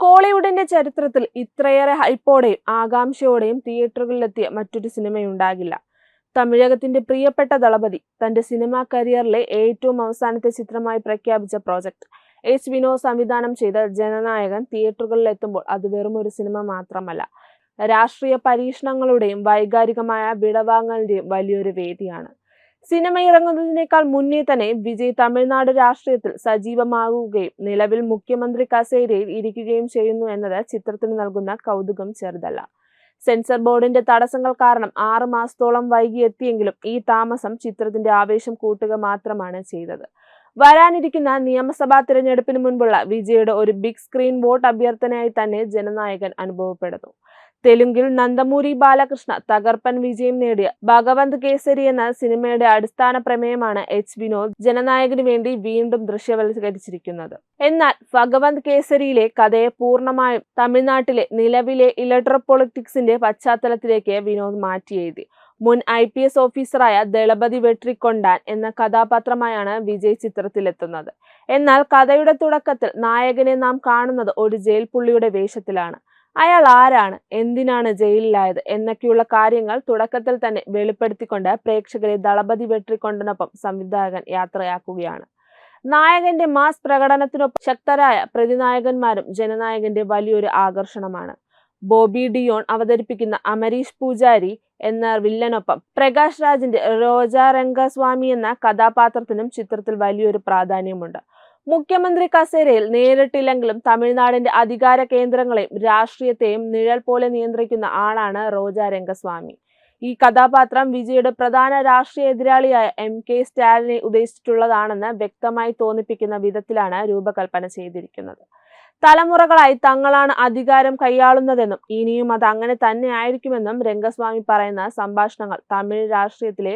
കോളിവുഡിന്റെ ചരിത്രത്തിൽ ഇത്രയേറെ ഹൈപ്പോടെയും ആകാംക്ഷയോടെയും തിയേറ്ററുകളിലെത്തിയ മറ്റൊരു സിനിമയുണ്ടാകില്ല. തമിഴകത്തിന്റെ പ്രിയപ്പെട്ട ദളപതി തന്റെ സിനിമാ കരിയറിലെ ഏറ്റവും അവസാനത്തെ ചിത്രമായി പ്രഖ്യാപിച്ച പ്രോജക്ട് എച്ച് വിനോദ് സംവിധാനം ചെയ്ത ജനനായകൻ തിയേറ്ററുകളിലെത്തുമ്പോൾ അത് വെറുമൊരു സിനിമ മാത്രമല്ല, രാഷ്ട്രീയ പരീക്ഷണങ്ങളുടെയും വൈകാരികമായ വിടവാങ്ങലിന്റെയും വലിയൊരു വേദിയാണ്. സിനിമ ഇറങ്ങുന്നതിനേക്കാൾ മുന്നേ തന്നെ വിജയ് തമിഴ്നാട് രാഷ്ട്രീയത്തിൽ സജീവമാകുകയും നിലവിൽ മുഖ്യമന്ത്രി കസേരയിൽ ഇരിക്കുകയും ചെയ്യുന്നു എന്നത് ചിത്രത്തിന് നൽകുന്ന കൗതുകം ചെറുതല്ല. സെൻസർ ബോർഡിന്റെ തടസ്സങ്ങൾ കാരണം 6 മാസത്തോളം വൈകിയെത്തിയെങ്കിലും ഈ താമസം ചിത്രത്തിന്റെ ആവേശം കൂട്ടുക മാത്രമാണ് ചെയ്തത്. വരാനിരിക്കുന്ന നിയമസഭാ തിരഞ്ഞെടുപ്പിന് മുൻപുള്ള വിജയുടെ ഒരു ബിഗ് സ്ക്രീൻ വോട്ട് അഭ്യർത്ഥനയായി തന്നെ ജനനായകൻ അനുഭവപ്പെടുന്നു. തെലുങ്കിൽ നന്ദമൂരി ബാലകൃഷ്ണ തകർപ്പൻ വിജയം നേടിയ ഭഗവന്ത് കേസരി എന്ന സിനിമയുടെ അടിസ്ഥാന പ്രമേയമാണ് എച്ച് വിനോദ് ജനനായകന് വേണ്ടി വീണ്ടും ദൃശ്യവൽക്കരിച്ചിരിക്കുന്നത്. എന്നാൽ ഭഗവന്ത് കേസരിയിലെ കഥയെ പൂർണ്ണമായും തമിഴ്നാട്ടിലെ നിലവിലെ ഇലക്ടറൽ പൊളിറ്റിക്സിന്റെ പശ്ചാത്തലത്തിലേക്ക് വിനോദ് മാറ്റിയെഴുതി. മുൻ IPS ഓഫീസറായ ദളപതി വെട്രിക്കൊണ്ടാൻ എന്ന കഥാപാത്രമായാണ് വിജയ് ചിത്രത്തിലെത്തുന്നത്. എന്നാൽ കഥയുടെ തുടക്കത്തിൽ നായകനെ നാം കാണുന്നത് ഒരു ജയിൽ പുള്ളിയുടെ വേഷത്തിലാണ്. അയാൾ ആരാണ്, എന്തിനാണ് ജയിലിലായത് എന്നൊക്കെയുള്ള കാര്യങ്ങൾ തുടക്കത്തിൽ തന്നെ വെളിപ്പെടുത്തിക്കൊണ്ട് പ്രേക്ഷകരെ ദളപതി വെട്രിക്കൊണ്ടനൊപ്പം സംവിധായകൻ യാത്രയാക്കുകയാണ്. നായകന്റെ മാസ് പ്രകടനത്തിനൊപ്പം ശക്തരായ പ്രതിനായകന്മാരും ജനനായകന്റെ വലിയൊരു ആകർഷണമാണ്. ബോബി ഡിയോൺ അവതരിപ്പിക്കുന്ന അമരീഷ് പൂജാരി എന്ന വില്ലനൊപ്പം പ്രകാശ് രാജിന്റെ റോജാ രംഗസ്വാമി എന്ന കഥാപാത്രത്തിനും ചിത്രത്തിൽ വലിയൊരു പ്രാധാന്യമുണ്ട്. മുഖ്യമന്ത്രി കസേരയിൽ നേരിട്ടില്ലെങ്കിലും തമിഴ്നാടിന്റെ അധികാര കേന്ദ്രങ്ങളെയും രാഷ്ട്രീയത്തെയും നിഴൽ പോലെ നിയന്ത്രിക്കുന്ന ആളാണ് റോജാ രംഗസ്വാമി. ഈ കഥാപാത്രം വിജയുടെ പ്രധാന രാഷ്ട്രീയ എതിരാളിയായ MK സ്റ്റാലിനെ ഉദ്ദേശിച്ചിട്ടുള്ളതാണെന്ന് വ്യക്തമായി തോന്നിപ്പിക്കുന്ന വിധത്തിലാണ് രൂപകൽപ്പന ചെയ്തിരിക്കുന്നത്. തലമുറകളായി തങ്ങളാണ് അധികാരം കൈയാളുന്നതെന്നും ഇനിയും അത് അങ്ങനെ തന്നെ ആയിരിക്കുമെന്നും രംഗസ്വാമി പറയുന്ന സംഭാഷണങ്ങൾ തമിഴ് രാഷ്ട്രീയത്തിലെ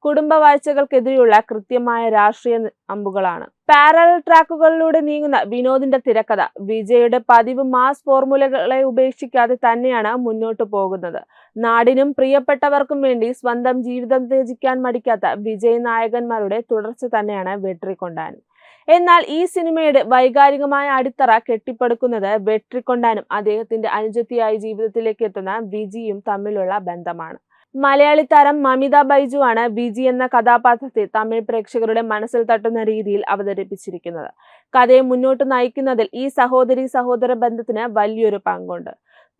കുടുംബവാഴ്ചകൾക്കെതിരെയുള്ള കൃത്യമായ രാഷ്ട്രീയ അമ്പുകളാണ്. പാരലൽ ട്രാക്കുകളിലൂടെ നീങ്ങുന്ന വിനോദിന്റെ തിരക്കഥ വിജയുടെ പതിവ് മാസ് ഫോർമുലകളെ ഉപേക്ഷിക്കാതെ തന്നെയാണ് മുന്നോട്ടു പോകുന്നത്. നാടിനും പ്രിയപ്പെട്ടവർക്കും വേണ്ടി സ്വന്തം ജീവിതം ത്യജിക്കാൻ മടിക്കാത്ത വിജയ് നായകന്മാരുടെ തുടർച്ച തന്നെയാണ് വെട്രിക്കൊണ്ടാനും. എന്നാൽ ഈ സിനിമയുടെ വൈകാരികമായ അടിത്തറ കെട്ടിപ്പടുക്കുന്നത് വെട്രിക്കൊണ്ടാനും അദ്ദേഹത്തിന്റെ അനുജത്തിയായി ജീവിതത്തിലേക്ക് എത്തുന്ന വിജിയും തമ്മിലുള്ള ബന്ധമാണ്. മലയാളി താരം മമിത ബൈജു ആണ് വിജി എന്ന കഥാപാത്രത്തെ തമിഴ് പ്രേക്ഷകരുടെ മനസ്സിൽ തട്ടുന്ന രീതിയിൽ അവതരിപ്പിച്ചിരിക്കുന്നത്. കഥയെ മുന്നോട്ട് നയിക്കുന്നതിൽ ഈ സഹോദര ബന്ധത്തിന് വലിയൊരു പങ്കുണ്ട്.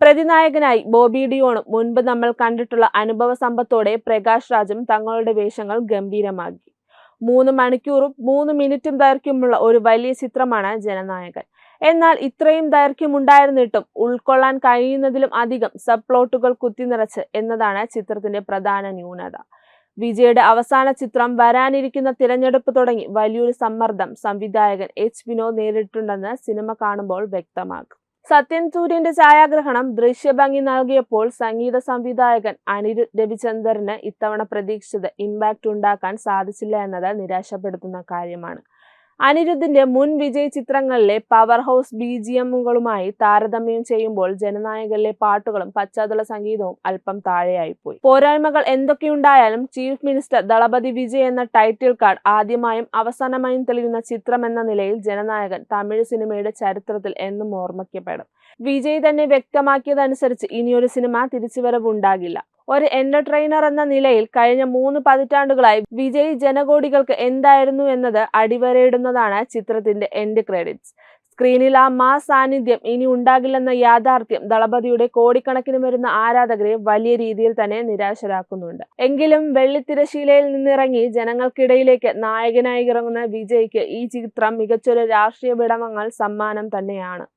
പ്രതിനായകനായി ബോബി ഡിയോണും മുൻപ് നമ്മൾ കണ്ടിട്ടുള്ള അനുഭവ സമ്പത്തോടെ പ്രകാശ് രാജും തങ്ങളുടെ വേഷങ്ങൾ ഗംഭീരമാക്കി. 3 മണിക്കൂറും 3 മിനിറ്റും ദൈർഘ്യമുള്ള ഒരു വലിയ ചിത്രമാണ് ജനനായകൻ. എന്നാൽ ഇത്രയും ദൈർഘ്യമുണ്ടായിരുന്നിട്ടും ഉൾക്കൊള്ളാൻ കഴിയുന്നതിലും അധികം സബ് പ്ലോട്ടുകൾ കുത്തിനിറച്ച് എന്നതാണ് ചിത്രത്തിന്റെ പ്രധാന ന്യൂനത. വിജയുടെ അവസാന ചിത്രം വരാനിരിക്കുന്ന തിരഞ്ഞെടുപ്പ് തുടങ്ങി വലിയൊരു സമ്മർദ്ദം സംവിധായകൻ എച്ച് വിനോദ് നേരിട്ടുണ്ടെന്ന് സിനിമ കാണുമ്പോൾ വ്യക്തമാകും. സത്യൻ സൂര്യന്റെ ഛായാഗ്രഹണം ദൃശ്യഭംഗി നൽകിയപ്പോൾ സംഗീത സംവിധായകൻ അനിരുദ്ധ് രവിചന്ദറിന് ഇത്തവണ പ്രതീക്ഷിച്ചത് ഇമ്പാക്ട് ഉണ്ടാക്കാൻ സാധിച്ചില്ല എന്നത് നിരാശപ്പെടുത്തുന്ന കാര്യമാണ്. അനിരുദ്ധിന്റെ മുൻ വിജയ് ചിത്രങ്ങളിലെ പവർ ഹൗസ് BGMകളുമായി താരതമ്യം ചെയ്യുമ്പോൾ ജനനായകനിലെ പാട്ടുകളും പശ്ചാത്തല സംഗീതവും അല്പം താഴെയായിപ്പോയി. പോരായ്മകൾ എന്തൊക്കെയുണ്ടായാലും ചീഫ് മിനിസ്റ്റർ ദളപതി വിജയ് എന്ന ടൈറ്റിൽ കാർഡ് ആദ്യമായും അവസാനമായും തെളിയുന്ന ചിത്രം എന്ന നിലയിൽ ജനനായകൻ തമിഴ് സിനിമയുടെ ചരിത്രത്തിൽ എന്നും ഓർമ്മിക്കപ്പെടും. വിജയ് തന്നെ വ്യക്തമാക്കിയതനുസരിച്ച് ഇനിയൊരു സിനിമ തിരിച്ചുവരവുണ്ടാകില്ല. ഒരു എന്റർടൈനർ എന്ന നിലയിൽ കഴിഞ്ഞ 3 പതിറ്റാണ്ടുകളായി വിജയ് ജനകോടികൾക്ക് എന്തായിരുന്നു എന്നത് അടിവരയിടുന്നതാണ് ചിത്രത്തിന്റെ എൻഡ് ക്രെഡിറ്റ്സ്. സ്ക്രീനിൽ ആ മാസ് സാന്നിധ്യം ഇനി ഉണ്ടാകില്ലെന്ന യാഥാർത്ഥ്യം ദളപതിയുടെ കോടിക്കണക്കിന് വരുന്ന ആരാധകരെ വലിയ രീതിയിൽ തന്നെ നിരാശരാക്കുന്നുണ്ട്. എങ്കിലും വെള്ളിത്തിരശീലയിൽ നിന്നിറങ്ങി ജനങ്ങൾക്കിടയിലേക്ക് നായകനായി ഇറങ്ങുന്ന വിജയ്ക്ക് ഈ ചിത്രം മികച്ചൊരു രാഷ്ട്രീയ വിടവാങ്ങൽ സമ്മാനം തന്നെയാണ്.